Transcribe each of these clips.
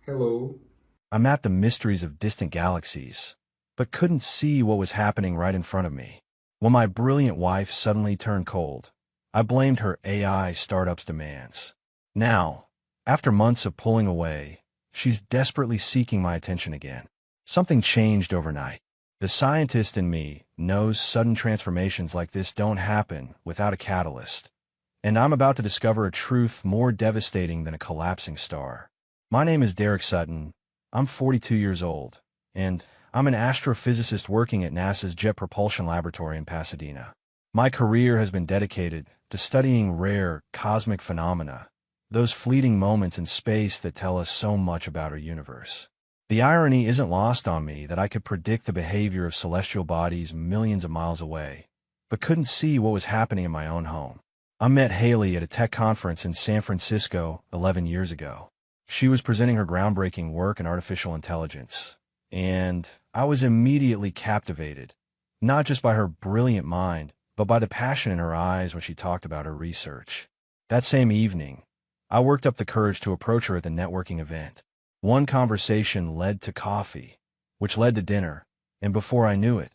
Hello. I mapped the mysteries of distant galaxies, but couldn't see what was happening right in front of me. When my brilliant wife suddenly turned cold, I blamed her AI startup's demands. Now, after months of pulling away, she's desperately seeking my attention again. Something changed overnight. The scientist in me knows sudden transformations like this don't happen without a catalyst, and I'm about to discover a truth more devastating than a collapsing star. My name is Derek Sutton. I'm 42 years old, and I'm an astrophysicist working at NASA's Jet Propulsion Laboratory in Pasadena. My career has been dedicated to studying rare cosmic phenomena, those fleeting moments in space that tell us so much about our universe. The irony isn't lost on me that I could predict the behavior of celestial bodies millions of miles away, but couldn't see what was happening in my own home. I met Haley at a tech conference in San Francisco 11 years ago. She was presenting her groundbreaking work in artificial intelligence, and I was immediately captivated, not just by her brilliant mind, but by the passion in her eyes when she talked about her research. That same evening, I worked up the courage to approach her at the networking event. One conversation led to coffee, which led to dinner, and before I knew it,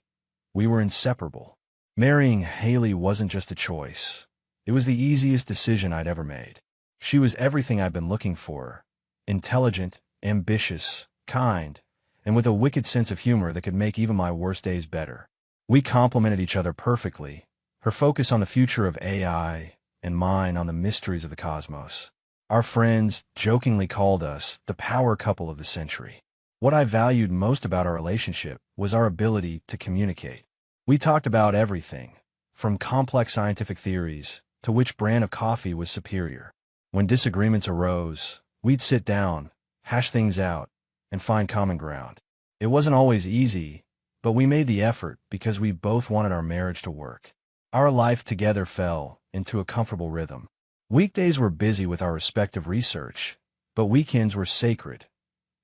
we were inseparable. Marrying Haley wasn't just a choice. It was the easiest decision I'd ever made. She was everything I'd been looking for: intelligent, ambitious, kind, and with a wicked sense of humor that could make even my worst days better. We complemented each other perfectly, her focus on the future of AI and mine on the mysteries of the cosmos. Our friends jokingly called us the power couple of the century. What I valued most about our relationship was our ability to communicate. We talked about everything, from complex scientific theories to which brand of coffee was superior. When disagreements arose, we'd sit down, hash things out, and find common ground. It wasn't always easy, but we made the effort because we both wanted our marriage to work. Our life together fell into a comfortable rhythm. Weekdays were busy with our respective research, but weekends were sacred.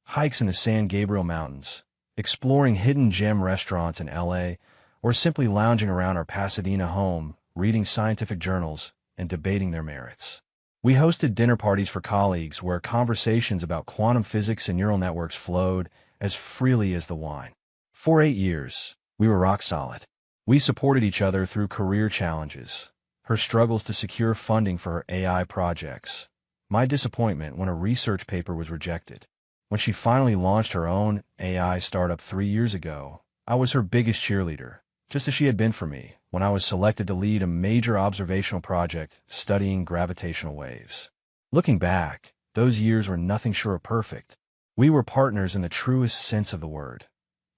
Hikes in the San Gabriel Mountains, exploring hidden gem restaurants in LA, or simply lounging around our Pasadena home, reading scientific journals and debating their merits. We hosted dinner parties for colleagues where conversations about quantum physics and neural networks flowed as freely as the wine. For 8 years, we were rock solid. We supported each other through career challenges, her struggles to secure funding for her AI projects, my disappointment when a research paper was rejected. When she finally launched her own AI startup 3 years ago, I was her biggest cheerleader, just as she had been for me when I was selected to lead a major observational project studying gravitational waves. Looking back, those years were nothing short of perfect. We were partners in the truest sense of the word,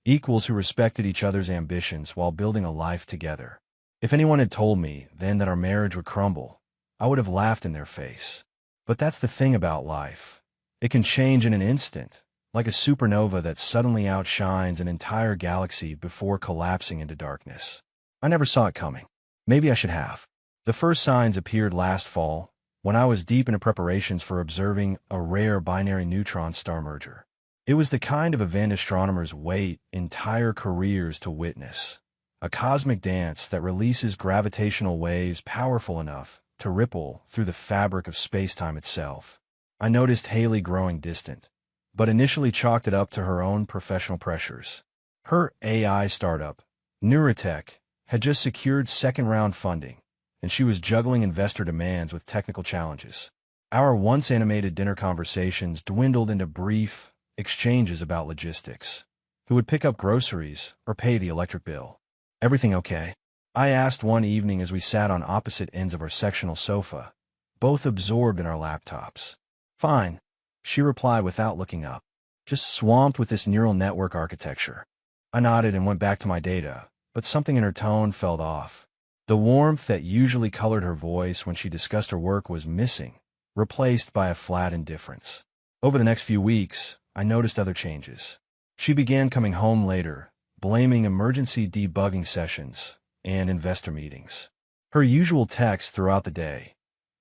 equals who respected each other's ambitions while building a life together. If anyone had told me then that our marriage would crumble, I would have laughed in their face. But that's the thing about life. It can change in an instant, like a supernova that suddenly outshines an entire galaxy before collapsing into darkness. I never saw it coming. Maybe I should have. The first signs appeared last fall, when I was deep into preparations for observing a rare binary neutron star merger. It was the kind of event astronomers wait entire careers to witness. A cosmic dance that releases gravitational waves powerful enough to ripple through the fabric of space-time itself. I noticed Haley growing distant, but initially chalked it up to her own professional pressures. Her AI startup, Neurotech, had just secured second-round funding, and she was juggling investor demands with technical challenges. Our once animated dinner conversations dwindled into brief exchanges about logistics: who would pick up groceries or pay the electric bill. "Everything okay?" I asked one evening as we sat on opposite ends of our sectional sofa, both absorbed in our laptops. "Fine," she replied without looking up. "Just swamped with this neural network architecture." I nodded and went back to my data, but something in her tone felt off. The warmth that usually colored her voice when she discussed her work was missing, replaced by a flat indifference. Over the next few weeks, I noticed other changes. She began coming home later, blaming emergency debugging sessions and investor meetings. Her usual texts throughout the day,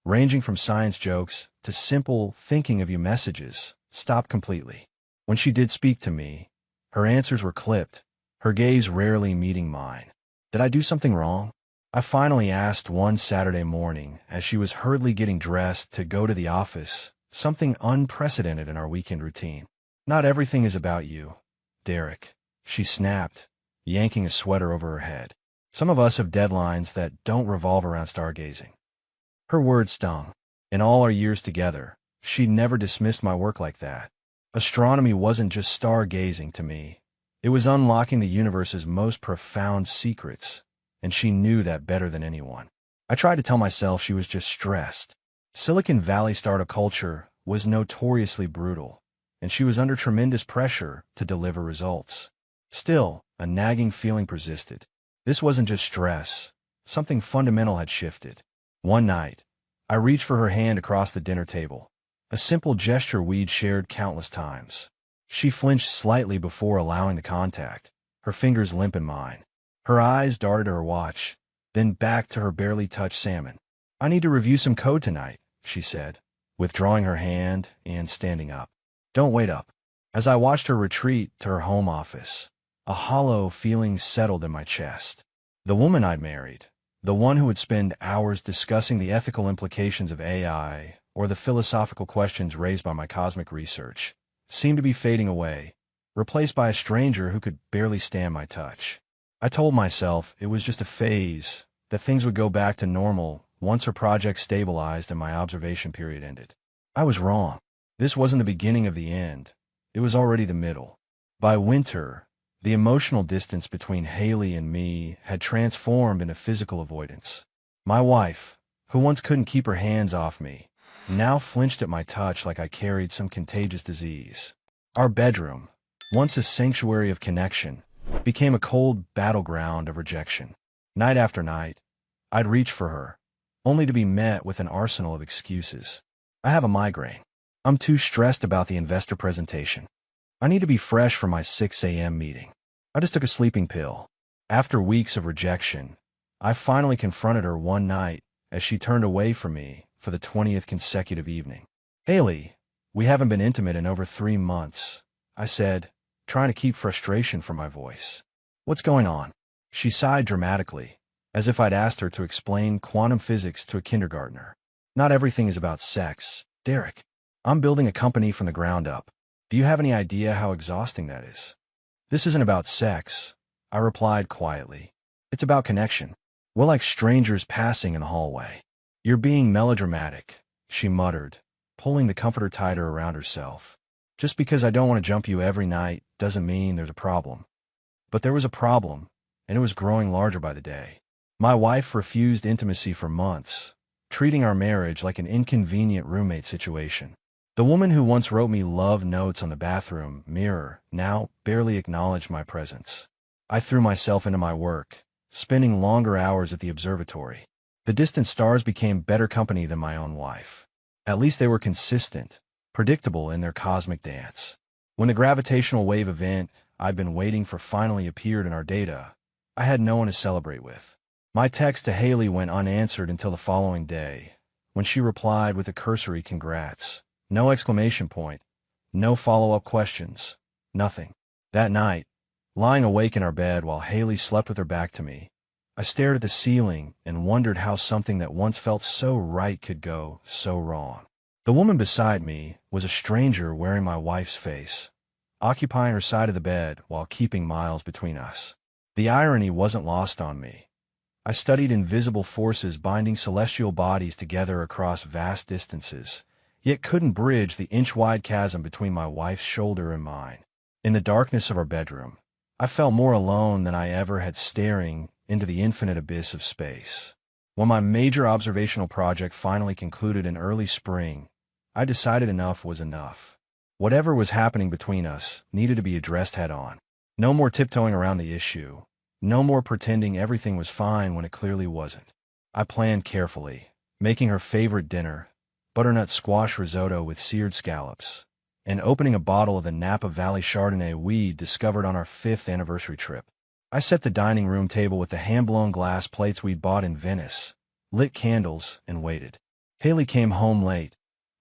ranging from science jokes to simple thinking of you messages, stopped completely. When she did speak to me, her answers were clipped, her gaze rarely meeting mine. Did I do something wrong? I finally asked one Saturday morning as she was hurriedly getting dressed to go to the office, something unprecedented in our weekend routine. Not everything is about you, Derek, she snapped, yanking a sweater over her head. Some of us have deadlines that don't revolve around stargazing. Her words stung. In all our years together, she'd never dismissed my work like that. Astronomy wasn't just stargazing to me. It was unlocking the universe's most profound secrets, and she knew that better than anyone. I tried to tell myself she was just stressed. Silicon Valley startup culture was notoriously brutal, and she was under tremendous pressure to deliver results. Still, a nagging feeling persisted. This wasn't just stress. Something fundamental had shifted. One night, I reached for her hand across the dinner table, a simple gesture we'd shared countless times. She flinched slightly before allowing the contact, her fingers limp in mine. Her eyes darted to her watch, then back to her barely touched salmon. "I need to review some code tonight," she said, withdrawing her hand and standing up. "Don't wait up." As I watched her retreat to her home office, a hollow feeling settled in my chest. The woman I'd married, the one who would spend hours discussing the ethical implications of AI or the philosophical questions raised by my cosmic research, seemed to be fading away, replaced by a stranger who could barely stand my touch. I told myself it was just a phase, that things would go back to normal once her project stabilized and my observation period ended. I was wrong. This wasn't the beginning of the end. It was already the middle. By winter, the emotional distance between Haley and me had transformed into physical avoidance. My wife, who once couldn't keep her hands off me, now flinched at my touch like I carried some contagious disease. Our bedroom, once a sanctuary of connection, became a cold battleground of rejection. Night after night, I'd reach for her, only to be met with an arsenal of excuses. "I have a migraine. I'm too stressed about the investor presentation. I need to be fresh for my 6 a.m. meeting. I just took a sleeping pill." After weeks of rejection, I finally confronted her one night as she turned away from me for the 20th consecutive evening. "Haley, we haven't been intimate in over 3 months," I said, trying to keep frustration from my voice. "What's going on?" She sighed dramatically, as if I'd asked her to explain quantum physics to a kindergartner. "Not everything is about sex, Derek. I'm building a company from the ground up. Do you have any idea how exhausting that is?" "This isn't about sex," I replied quietly. "It's about connection. We're like strangers passing in the hallway." "You're being melodramatic," she muttered, pulling the comforter tighter around herself. "Just because I don't want to jump you every night doesn't mean there's a problem." But there was a problem, and it was growing larger by the day. My wife refused intimacy for months, treating our marriage like an inconvenient roommate situation. The woman who once wrote me love notes on the bathroom mirror now barely acknowledged my presence. I threw myself into my work, spending longer hours at the observatory. The distant stars became better company than my own wife. At least they were consistent, predictable in their cosmic dance. When the gravitational wave event I'd been waiting for finally appeared in our data, I had no one to celebrate with. My text to Haley went unanswered until the following day, when she replied with a cursory congrats. No exclamation point, no follow-up questions, nothing. That night, lying awake in our bed while Haley slept with her back to me, I stared at the ceiling and wondered how something that once felt so right could go so wrong. The woman beside me was a stranger wearing my wife's face, occupying her side of the bed while keeping miles between us. The irony wasn't lost on me. I studied invisible forces binding celestial bodies together across vast distances, yet couldn't bridge the inch-wide chasm between my wife's shoulder and mine. In the darkness of our bedroom, I felt more alone than I ever had staring into the infinite abyss of space. When my major observational project finally concluded in early spring, I decided enough was enough. Whatever was happening between us needed to be addressed head-on. No more tiptoeing around the issue. No more pretending everything was fine when it clearly wasn't. I planned carefully, making her favorite dinner, butternut squash risotto with seared scallops, and opening a bottle of the Napa Valley Chardonnay we'd discovered on our 5th anniversary trip. I set the dining room table with the hand-blown glass plates we'd bought in Venice, lit candles, and waited. Haley came home late,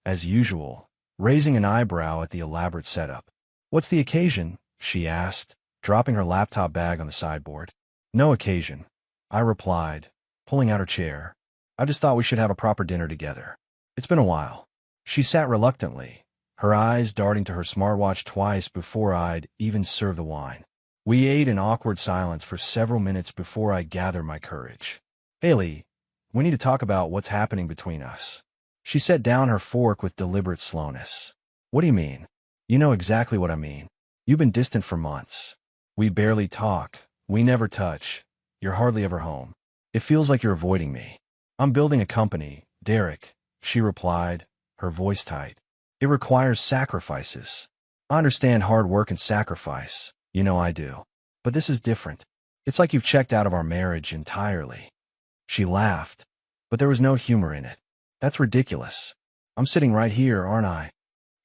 as usual, raising an eyebrow at the elaborate setup. "What's the occasion?" she asked, dropping her laptop bag on the sideboard. "No occasion," I replied, pulling out her chair. "I just thought we should have a proper dinner together. It's been a while." She sat reluctantly, her eyes darting to her smartwatch twice before I'd even serve the wine. We ate in awkward silence for several minutes before I gathered my courage. Haley, we need to talk about what's happening between us. She set down her fork with deliberate slowness. What do you mean? You know exactly what I mean. You've been distant for months. We barely talk. We never touch. You're hardly ever home. It feels like you're avoiding me. I'm building a company, Derek, she replied, her voice tight. It requires sacrifices. I understand hard work and sacrifice. You know I do. But this is different. It's like you've checked out of our marriage entirely. She laughed, but there was no humor in it. That's ridiculous. I'm sitting right here, aren't I?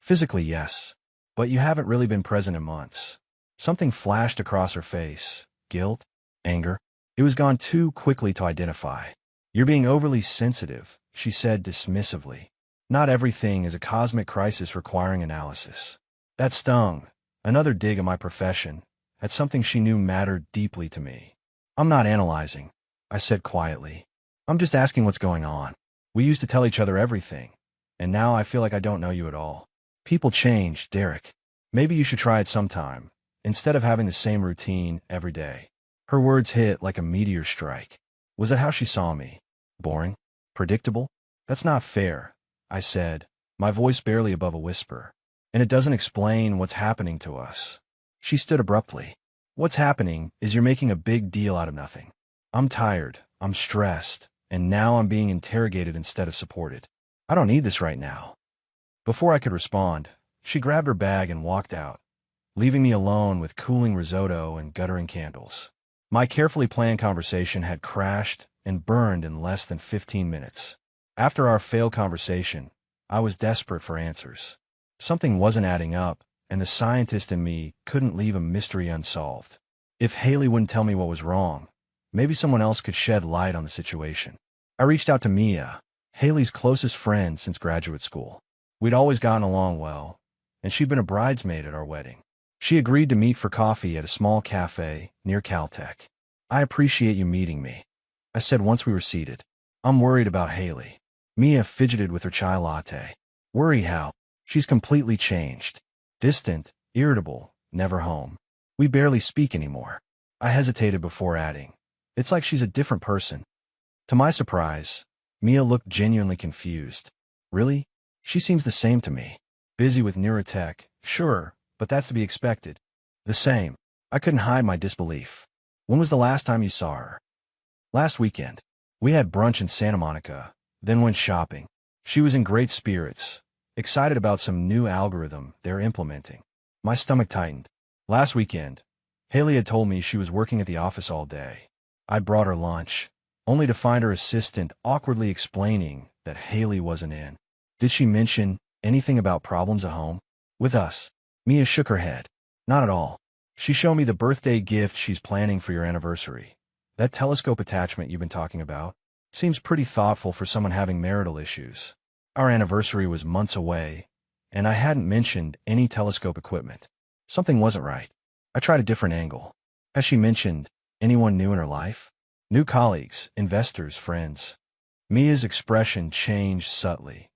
Physically, yes. But you haven't really been present in months. Something flashed across her face. Guilt? Anger? It was gone too quickly to identify. You're being overly sensitive, she said dismissively. Not everything is a cosmic crisis requiring analysis. That stung. Another dig at my profession, at something she knew mattered deeply to me. I'm not analyzing, I said quietly. I'm just asking what's going on. We used to tell each other everything, and now I feel like I don't know you at all. People change, Derek. Maybe you should try it sometime, instead of having the same routine every day. Her words hit like a meteor strike. Was that how she saw me? Boring? Predictable? That's not fair, I said, my voice barely above a whisper. And it doesn't explain what's happening to us. She stood abruptly. What's happening is you're making a big deal out of nothing. I'm tired, I'm stressed, and now I'm being interrogated instead of supported. I don't need this right now. Before I could respond, she grabbed her bag and walked out, leaving me alone with cooling risotto and guttering candles. My carefully planned conversation had crashed and burned in less than 15 minutes. After our failed conversation, I was desperate for answers. Something wasn't adding up, and the scientist in me couldn't leave a mystery unsolved. If Haley wouldn't tell me what was wrong, maybe someone else could shed light on the situation. I reached out to Mia, Haley's closest friend since graduate school. We'd always gotten along well, and she'd been a bridesmaid at our wedding. She agreed to meet for coffee at a small cafe near Caltech. I appreciate you meeting me, I said once we were seated. I'm worried about Haley. Mia fidgeted with her chai latte. Worry how? She's completely changed. Distant, irritable, never home. We barely speak anymore. I hesitated before adding. It's like she's a different person. To my surprise, Mia looked genuinely confused. Really? She seems the same to me. Busy with neurotech, sure, but that's to be expected. The same. I couldn't hide my disbelief. When was the last time you saw her? Last weekend. We had brunch in Santa Monica, then went shopping. She was in great spirits, excited about some new algorithm they're implementing. My stomach tightened. Last weekend, Haley had told me she was working at the office all day. I brought her lunch, only to find her assistant awkwardly explaining that Haley wasn't in. Did she mention anything about problems at home? With us? Mia shook her head. Not at all. She showed me the birthday gift she's planning for your anniversary. That telescope attachment you've been talking about seems pretty thoughtful for someone having marital issues. Our anniversary was months away, and I hadn't mentioned any telescope equipment. Something wasn't right. I tried a different angle. Has she mentioned anyone new in her life? New colleagues, investors, friends. Mia's expression changed subtly.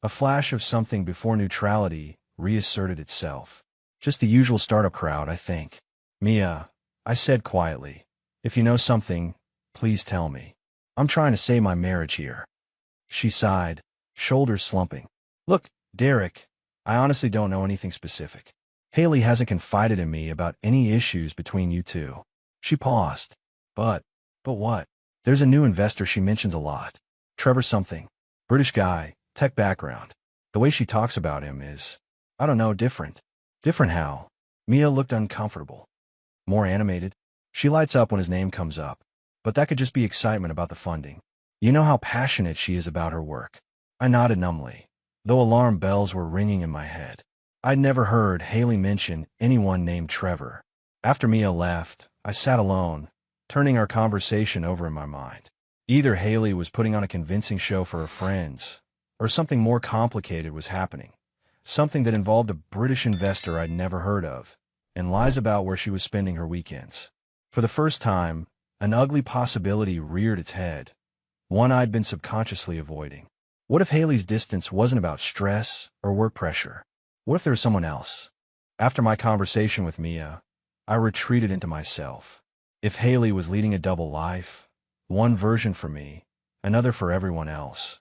A flash of something before neutrality reasserted itself. Just the usual startup crowd, I think. Mia, I said quietly, if you know something, please tell me. I'm trying to save my marriage here. She sighed, shoulders slumping. Look, Derek, I honestly don't know anything specific. Haley hasn't confided in me about any issues between you two. She paused. But what? There's a new investor she mentions a lot. Trevor something. British guy, tech background. The way she talks about him is, I don't know, different. Different how? Mia looked uncomfortable. More animated? She lights up when his name comes up. But that could just be excitement about the funding. You know how passionate she is about her work. I nodded numbly, though alarm bells were ringing in my head. I'd never heard Haley mention anyone named Trevor. After Mia left, I sat alone, turning our conversation over in my mind. Either Haley was putting on a convincing show for her friends, or something more complicated was happening. Something that involved a British investor I'd never heard of, and lies about where she was spending her weekends. For the first time, an ugly possibility reared its head, one I'd been subconsciously avoiding. What if Haley's distance wasn't about stress or work pressure? What if there was someone else? After my conversation with Mia, I retreated into myself. If Haley was leading a double life, one version for me, another for everyone else,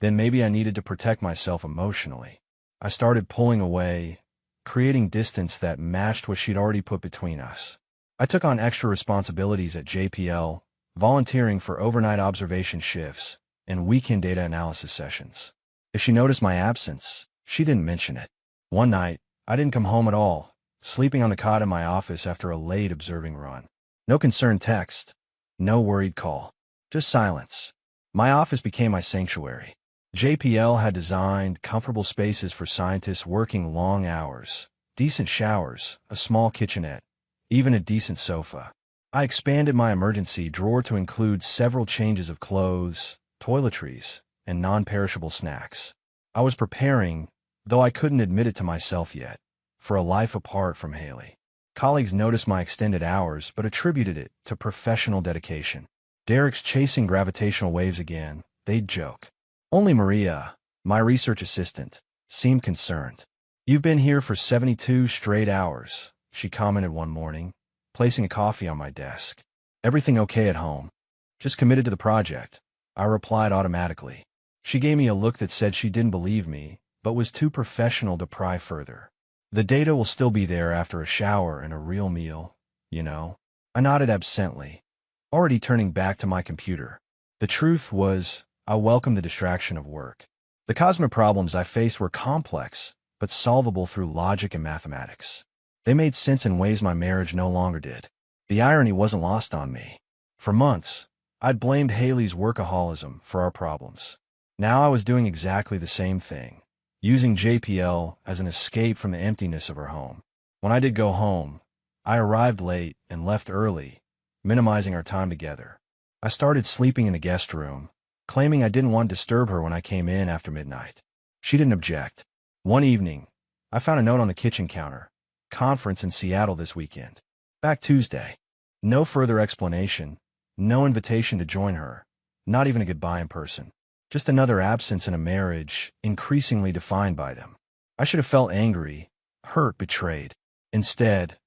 then maybe I needed to protect myself emotionally. I started pulling away, creating distance that matched what she'd already put between us. I took on extra responsibilities at JPL, volunteering for overnight observation shifts and weekend data analysis sessions. If she noticed my absence, she didn't mention it. One night, I didn't come home at all, sleeping on the cot in my office after a late observing run. No concerned text, no worried call, just silence. My office became my sanctuary. JPL had designed comfortable spaces for scientists working long hours, decent showers, a small kitchenette, even a decent sofa. I expanded my emergency drawer to include several changes of clothes, toiletries, and non-perishable snacks. I was preparing, though I couldn't admit it to myself yet, for a life apart from Haley. Colleagues noticed my extended hours but attributed it to professional dedication. Derek's chasing gravitational waves again, they'd joke. Only Maria, my research assistant, seemed concerned. "You've been here for 72 straight hours," she commented one morning, placing a coffee on my desk. "Everything okay at home?" "Just committed to the project," I replied automatically. She gave me a look that said she didn't believe me, but was too professional to pry further. "The data will still be there after a shower and a real meal, you know." I nodded absently, already turning back to my computer. The truth was, I welcomed the distraction of work. The cosmic problems I faced were complex, but solvable through logic and mathematics. They made sense in ways my marriage no longer did. The irony wasn't lost on me. For months, I'd blamed Haley's workaholism for our problems. Now I was doing exactly the same thing, using JPL as an escape from the emptiness of her home. When I did go home, I arrived late and left early, minimizing our time together. I started sleeping in the guest room, claiming I didn't want to disturb her when I came in after midnight. She didn't object. One evening, I found a note on the kitchen counter: "Conference in Seattle this weekend. Back Tuesday." No further explanation, no invitation to join her, not even a goodbye in person. Just another absence in a marriage increasingly defined by them. I should have felt angry, hurt, betrayed. Instead,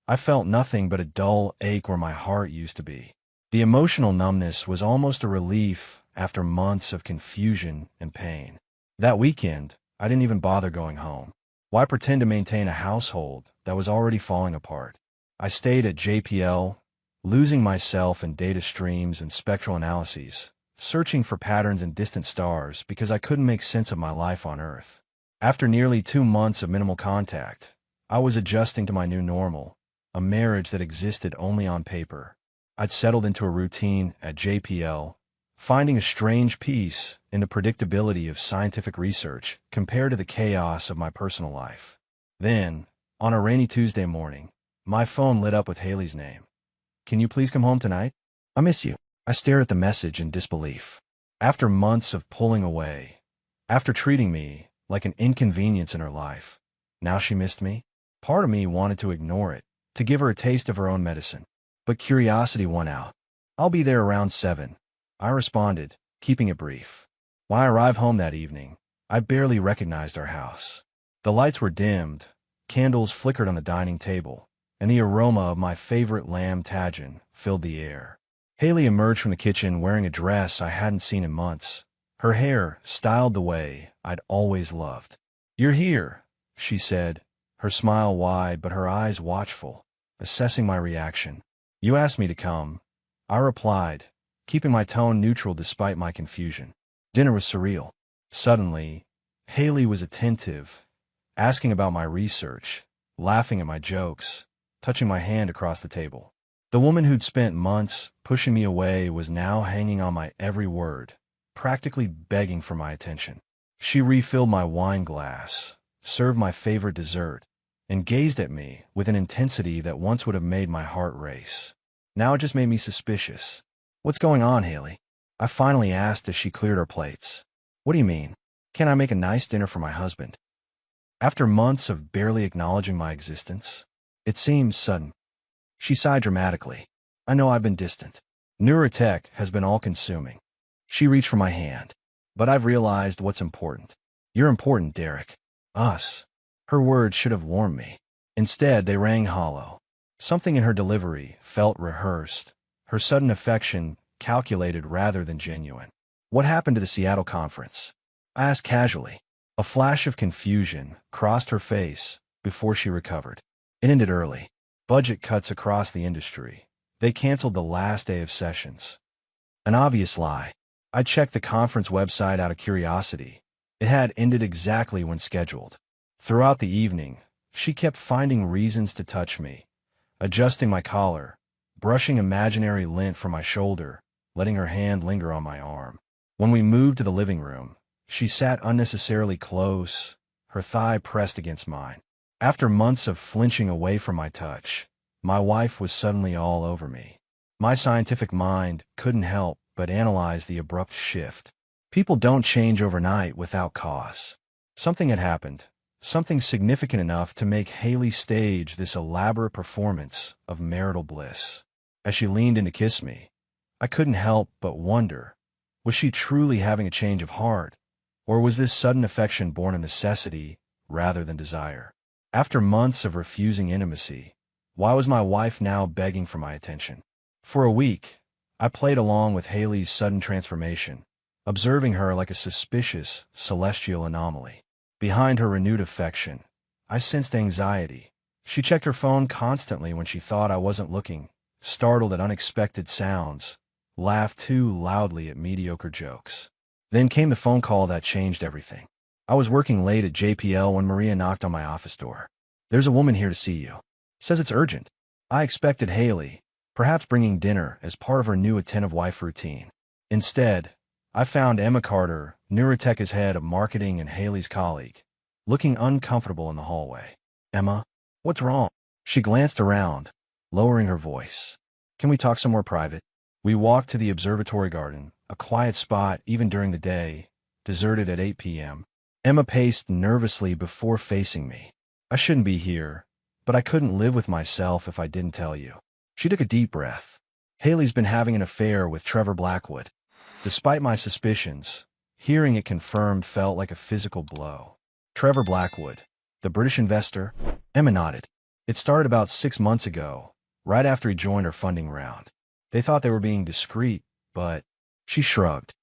I felt nothing but a dull ache where my heart used to be. The emotional numbness was almost a relief after months of confusion and pain. That weekend, I didn't even bother going home. Why pretend to maintain a household that was already falling apart? I stayed at JPL, losing myself in data streams and spectral analyses, searching for patterns in distant stars because I couldn't make sense of my life on Earth. After nearly 2 months of minimal contact, I was adjusting to my new normal, a marriage that existed only on paper. I'd settled into a routine at JPL, finding a strange peace in the predictability of scientific research compared to the chaos of my personal life. Then, on a rainy Tuesday morning, my phone lit up with Haley's name. "Can you please come home tonight? I miss you." I stared at the message in disbelief. After months of pulling away, after treating me like an inconvenience in her life, now she missed me? Part of me wanted to ignore it, to give her a taste of her own medicine. But curiosity won out. "I'll be there around 7, I responded, keeping it brief. When I arrived home that evening, I barely recognized our house. The lights were dimmed, candles flickered on the dining table, and the aroma of my favorite lamb tagine filled the air. Haley emerged from the kitchen wearing a dress I hadn't seen in months, her hair styled the way I'd always loved. "You're here," she said, her smile wide but her eyes watchful, assessing my reaction. "You asked me to come," I replied, keeping my tone neutral despite my confusion. Dinner was surreal. Suddenly, Haley was attentive, asking about my research, laughing at my jokes, touching my hand across the table. The woman who'd spent months pushing me away was now hanging on my every word, practically begging for my attention. She refilled my wine glass, served my favorite dessert, and gazed at me with an intensity that once would have made my heart race. Now it just made me suspicious. "What's going on, Haley?" I finally asked as she cleared her plates. "What do you mean? Can't I make a nice dinner for my husband?" After months of barely acknowledging my existence, it seems sudden. She sighed dramatically. "I know I've been distant. Neurotech has been all-consuming." She reached for my hand. "But I've realized what's important. You're important, Derek. Us. Her words should have warmed me. Instead, they rang hollow. Something in her delivery felt rehearsed, her sudden affection calculated rather than genuine. What happened to the Seattle conference? I asked casually. A flash of confusion crossed her face before she recovered. It ended early. Budget cuts across the industry. They canceled the last day of sessions. An obvious lie. I checked the conference website out of curiosity. It had ended exactly when scheduled. Throughout the evening, she kept finding reasons to touch me, adjusting my collar, brushing imaginary lint from my shoulder, letting her hand linger on my arm. When we moved to the living room, she sat unnecessarily close, her thigh pressed against mine. After months of flinching away from my touch, my wife was suddenly all over me. My scientific mind couldn't help but analyze the abrupt shift. People don't change overnight without cause. Something had happened, something significant enough to make Haley stage this elaborate performance of marital bliss. As she leaned in to kiss me, I couldn't help but wonder, was she truly having a change of heart, or was this sudden affection born of necessity rather than desire? After months of refusing intimacy, why was my wife now begging for my attention? For a week, I played along with Haley's sudden transformation, observing her like a suspicious, celestial anomaly. Behind her renewed affection, I sensed anxiety. She checked her phone constantly when she thought I wasn't looking, startled at unexpected sounds, laughed too loudly at mediocre jokes. Then came the phone call that changed everything. I was working late at JPL when Maria knocked on my office door. "There's a woman here to see you. Says it's urgent." I expected Haley, perhaps bringing dinner as part of her new attentive wife routine. Instead, I found Emma Carter, Neurotecha's head of marketing and Haley's colleague, looking uncomfortable in the hallway. "Emma, what's wrong?" She glanced around, lowering her voice. "Can we talk somewhere private?" We walked to the observatory garden, a quiet spot even during the day, deserted at 8 p.m. Emma paced nervously before facing me. "I shouldn't be here, but I couldn't live with myself if I didn't tell you." She took a deep breath. "Haley's been having an affair with Trevor Blackwood." Despite my suspicions, hearing it confirmed felt like a physical blow. "Trevor Blackwood, the British investor?" Emma nodded. "It started about 6 months ago, right after he joined our funding round. They thought they were being discreet, but..." She shrugged.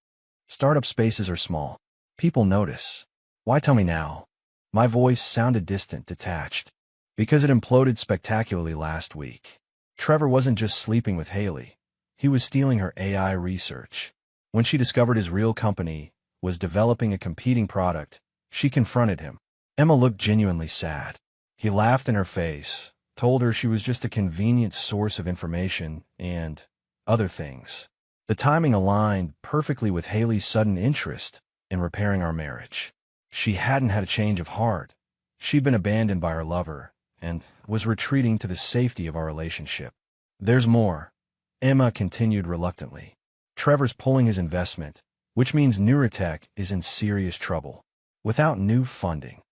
"Startup spaces are small. People notice. Why tell me now?" My voice sounded distant, detached. "Because it imploded spectacularly last week. Trevor wasn't just sleeping with Haley. He was stealing her AI research. When she discovered his real company was developing a competing product, she confronted him." Emma looked genuinely sad. He laughed in her face, told her she was just a convenient source of information, and other things. The timing aligned perfectly with Haley's sudden interest in repairing our marriage. She hadn't had a change of heart. She'd been abandoned by her lover and was retreating to the safety of our relationship. "There's more," Emma continued reluctantly. "Trevor's pulling his investment, which means Neurotech is in serious trouble. Without new funding."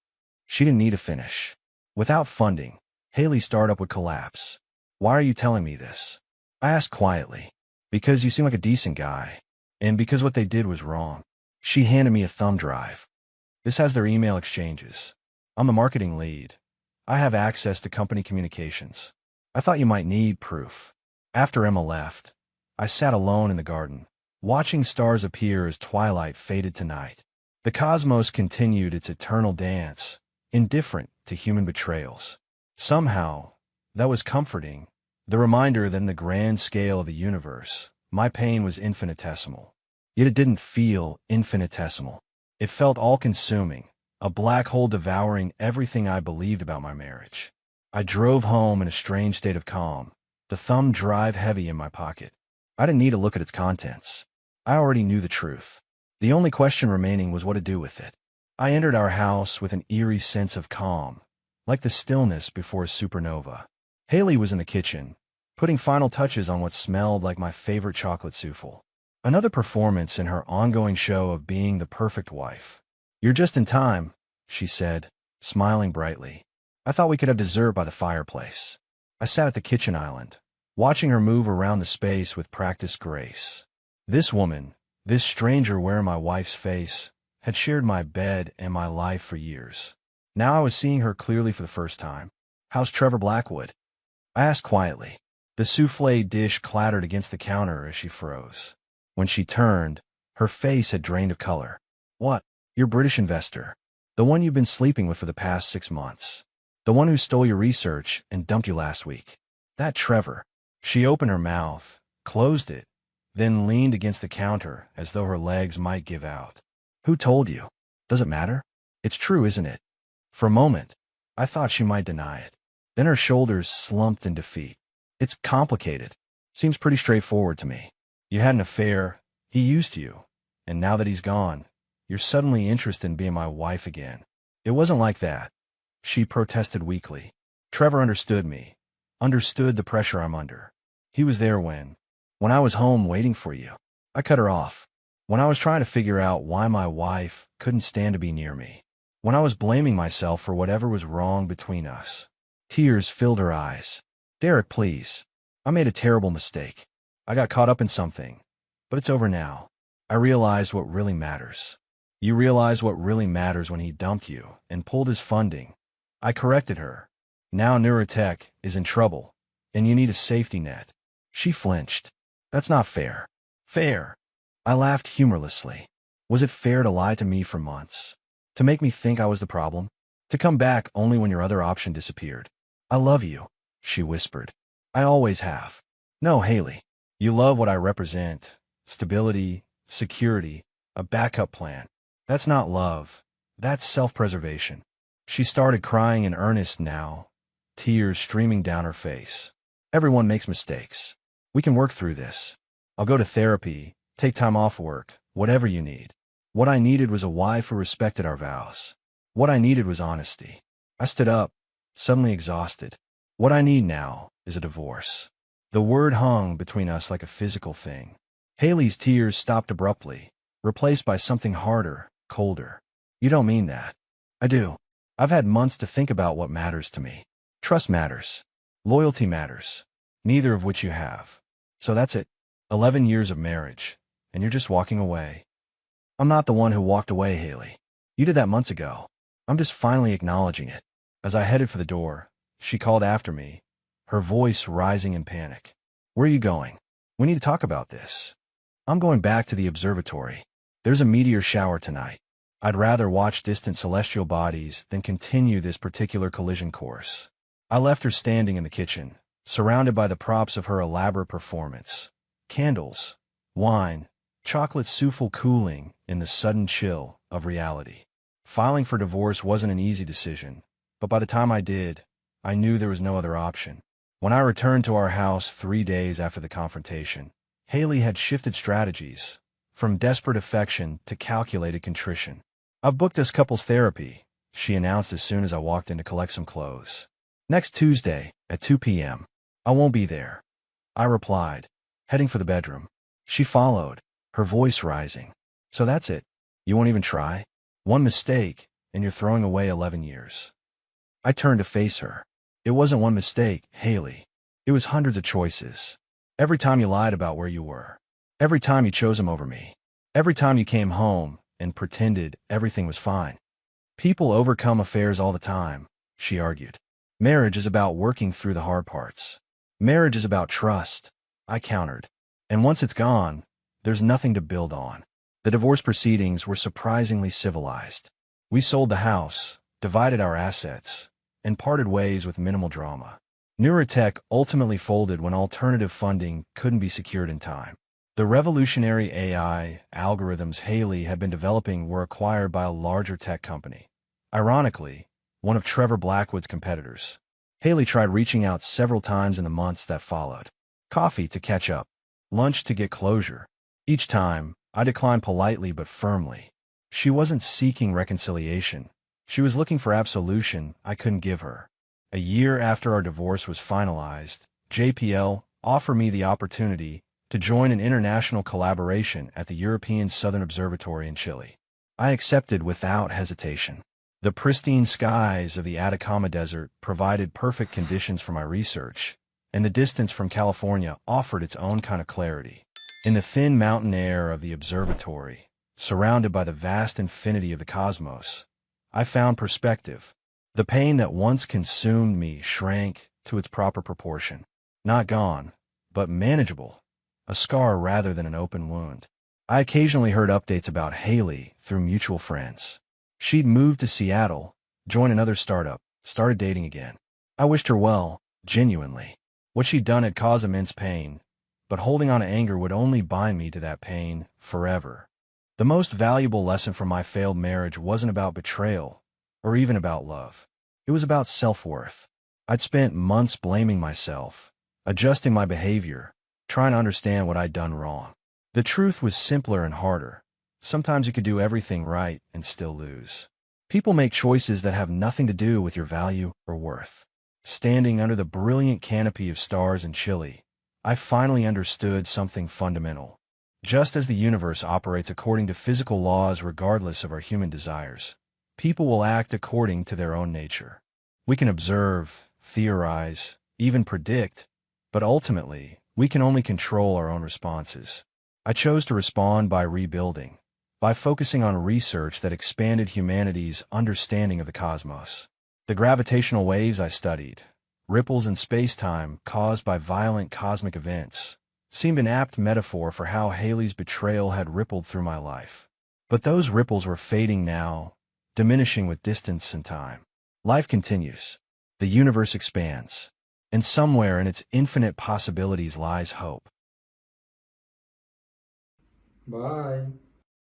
She didn't need to finish. "Without funding, Haley's startup would collapse." "Why are you telling me this?" I asked quietly. "Because you seem like a decent guy, and because what they did was wrong." She handed me a thumb drive. "This has their email exchanges. I'm the marketing lead. I have access to company communications. I thought you might need proof." After Emma left, I sat alone in the garden, watching stars appear as twilight faded to night. The cosmos continued its eternal dance, indifferent to human betrayals. Somehow, that was comforting, the reminder that in the grand scale of the universe, my pain was infinitesimal. Yet it didn't feel infinitesimal. It felt all-consuming, a black hole devouring everything I believed about my marriage. I drove home in a strange state of calm, the thumb drive heavy in my pocket. I didn't need to look at its contents. I already knew the truth. The only question remaining was what to do with it. I entered our house with an eerie sense of calm, like the stillness before a supernova. Haley was in the kitchen, putting final touches on what smelled like my favorite chocolate souffle. Another performance in her ongoing show of being the perfect wife. "You're just in time," she said, smiling brightly. "I thought we could have dessert by the fireplace." I sat at the kitchen island, watching her move around the space with practiced grace. This woman, this stranger wearing my wife's face, had shared my bed and my life for years. Now I was seeing her clearly for the first time. "How's Trevor Blackwood?" I asked quietly. The souffle dish clattered against the counter as she froze. When she turned, her face had drained of color. "What? Your British investor? The one you've been sleeping with for the past 6 months? The one who stole your research and dumped you last week? That Trevor." She opened her mouth, closed it, then leaned against the counter as though her legs might give out. "Who told you? Does it matter? It's true, isn't it?" For a moment, I thought she might deny it. Then her shoulders slumped in defeat. "It's complicated. Seems pretty straightforward to me. You had an affair, he used you, and now that he's gone, you're suddenly interested in being my wife again." "It wasn't like that," she protested weakly. "Trevor understood me, understood the pressure I'm under. He was there when I was home waiting for you." I cut her off. "When I was trying to figure out why my wife couldn't stand to be near me. When I was blaming myself for whatever was wrong between us." Tears filled her eyes. "Derek, please. I made a terrible mistake. I got caught up in something. But it's over now. I realized what really matters." "You realized what really matters when he dumped you and pulled his funding." I corrected her. "Now Neurotech is in trouble, and you need a safety net." She flinched. "That's not fair." "Fair?" I laughed humorlessly. "Was it fair to lie to me for months? To make me think I was the problem? To come back only when your other option disappeared?" "I love you," she whispered. "I always have." "No, Haley. You love what I represent. Stability, security, a backup plan. That's not love. That's self-preservation." She started crying in earnest now, tears streaming down her face. "Everyone makes mistakes. We can work through this. I'll go to therapy, take time off work, whatever you need." What I needed was a wife who respected our vows. What I needed was honesty. I stood up, suddenly exhausted. What I need now is a divorce. The word hung between us like a physical thing. Haley's tears stopped abruptly, replaced by something harder, colder. "You don't mean that." "I do. I've had months to think about what matters to me. Trust matters. Loyalty matters. Neither of which you have. So that's it. 11 years of marriage, and you're just walking away." "I'm not the one who walked away, Haley. You did that months ago. I'm just finally acknowledging it." As I headed for the door, she called after me, her voice rising in panic. "Where are you going? We need to talk about this." "I'm going back to the observatory. There's a meteor shower tonight. I'd rather watch distant celestial bodies than continue this particular collision course." I left her standing in the kitchen, surrounded by the props of her elaborate performance. Candles, wine, chocolate souffle cooling in the sudden chill of reality. Filing for divorce wasn't an easy decision, but by the time I did, I knew there was no other option. When I returned to our house 3 days after the confrontation, Haley had shifted strategies, from desperate affection to calculated contrition. "I've booked us couples therapy," she announced as soon as I walked in to collect some clothes. "Next Tuesday at 2 p.m. I won't be there," I replied, heading for the bedroom. She followed, her voice rising. "So that's it? You won't even try? One mistake, and you're throwing away 11 years. I turned to face her. "It wasn't one mistake, Haley. It was hundreds of choices. Every time you lied about where you were. Every time you chose him over me. Every time you came home and pretended everything was fine." "People overcome affairs all the time," she argued. "Marriage is about working through the hard parts. Marriage is about trust," I countered. "And once it's gone, there's nothing to build on." The divorce proceedings were surprisingly civilized. We sold the house, divided our assets, and parted ways with minimal drama. Neurotech ultimately folded when alternative funding couldn't be secured in time. The revolutionary AI algorithms Haley had been developing were acquired by a larger tech company. Ironically, one of Trevor Blackwood's competitors. Haley tried reaching out several times in the months that followed. Coffee to catch up, lunch to get closure. Each time, I declined politely but firmly. She wasn't seeking reconciliation. She was looking for absolution I couldn't give her. A year after our divorce was finalized, JPL offered me the opportunity to join an international collaboration at the European Southern Observatory in Chile. I accepted without hesitation. The pristine skies of the Atacama Desert provided perfect conditions for my research, and the distance from California offered its own kind of clarity. In the thin mountain air of the observatory, surrounded by the vast infinity of the cosmos, I found perspective, The pain that once consumed me shrank to its proper proportion. Not gone, but manageable. A scar rather than an open wound. I occasionally heard updates about Haley through mutual friends. She'd moved to Seattle, joined another startup, started dating again. I wished her well, genuinely. What she'd done had caused immense pain, but holding on to anger would only bind me to that pain forever. The most valuable lesson from my failed marriage wasn't about betrayal, or even about love. It was about self-worth. I'd spent months blaming myself, adjusting my behavior, trying to understand what I'd done wrong. The truth was simpler and harder. Sometimes you could do everything right and still lose. People make choices that have nothing to do with your value or worth. Standing under the brilliant canopy of stars in Chile, I finally understood something fundamental. Just as the universe operates according to physical laws regardless of our human desires, people will act according to their own nature. We can observe, theorize, even predict, but ultimately, we can only control our own responses. I chose to respond by rebuilding, by focusing on research that expanded humanity's understanding of the cosmos. The gravitational waves I studied, ripples in space-time caused by violent cosmic events, seemed an apt metaphor for how Haley's betrayal had rippled through my life. But those ripples were fading now, diminishing with distance and time. Life continues. The universe expands. And somewhere in its infinite possibilities lies hope. Bye.